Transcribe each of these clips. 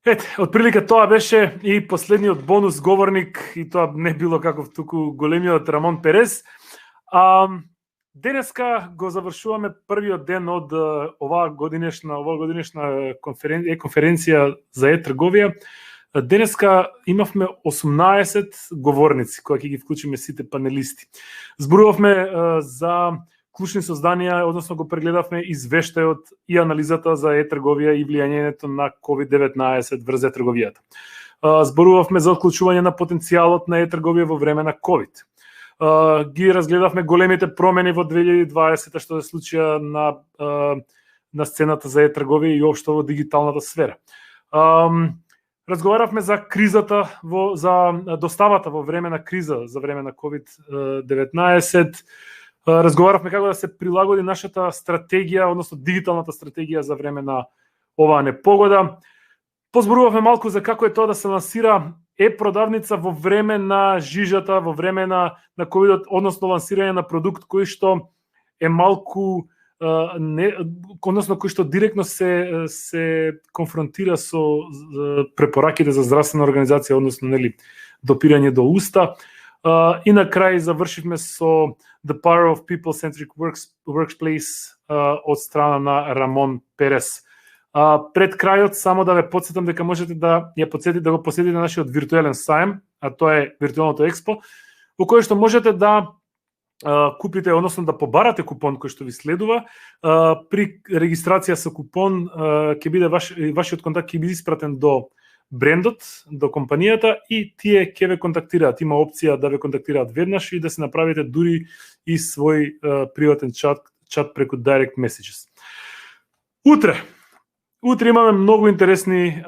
Ете, отприлика тоа беше и последниот бонус говорник, и тоа не било каков туку големиот Рамон Перес. Денеска го завршуваме првиот ден од оваа годинешна конференција за е-трговија. Денеска имавме 18 говорници, кои ќе ги вклучиме сите панелисти. Зборувавме за клучни созданија, односно го прегледавме извештајот и анализата за е-трговија и влијањето на COVID-19 врз е-трговијата. Зборувавме за отклучување на потенцијалот на е-трговија во време на COVID. Ги разгледавме големите промени во 2020 што се случија на сцената за е-трговија и општо во дигиталната сфера. Разговаравме за кризата, за доставата во време на криза, за време на COVID-19. Разговаравме како да се прилагоди нашата стратегија, односно дигиталната стратегија за време на оваа непогода. Позборувавме малку за како е тоа да се лансира е-продавница во време на жижата, во време на ковидот, односно лансирање на продукт кој што е малку односно кој што директно се конфронтира со препораките за здравствена организација, односно допирање до уста. И на крај завршивме со The Power of People-Centric Workplace од страна на Рамон Перес. Пред крајот, само да ве подсетам дека можете да го посетите нашиот виртуелен сајм, а тоа е виртуелното експо, во кој што можете да купите, односно да побарате купон кој што ви следува. При регистрација со купон ќе биде вашиот контакт ќе биде испратен до брендот, до компанијата и тие ќе ве контактираат. Има опција да ве контактираат веднаш и да се направите дури и свој приватен чат преку direct messages. Утре имаме многу интересни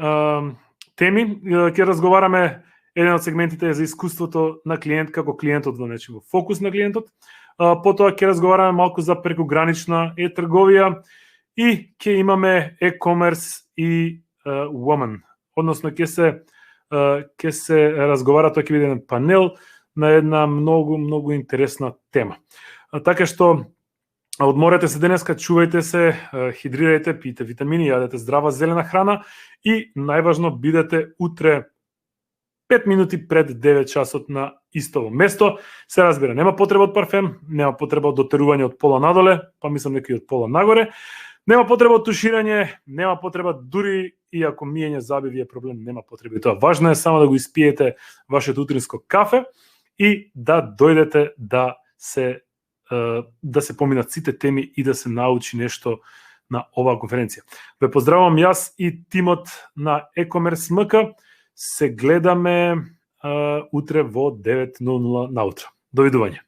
теми. Ќе разговараме, еден од сегментите е за искуството на клиент како клиентот во нечего, фокус на клиентот. Потоа ќе разговараме малку за прекугранична е-трговија и ќе имаме e-commerce и woman. Односно ќе се разговара, тоа ќе биде еден панел на една многу интересна тема. Така што одморете се денеска, чувајте се, хидрирајте, пиете витамини, јадете здрава зелена храна и најважно бидете утре 5 минути пред 9 часот на истово место. Се разбира, нема потреба од парфем, нема потреба од дотерување од пола надоле, па мислам некој од пола нагоре. Нема потреба од туширање, нема потреба дури и ако миење заби ви е проблем, нема потреба и тоа. Важно е само да го испиете вашето утринско кафе и да дојдете да се поминат сите теми и да се научи нешто на оваа конференција. Ве поздравувам јас и тимот на e-commerce МК. Се гледаме утре во 9:00 наутро. Довидување.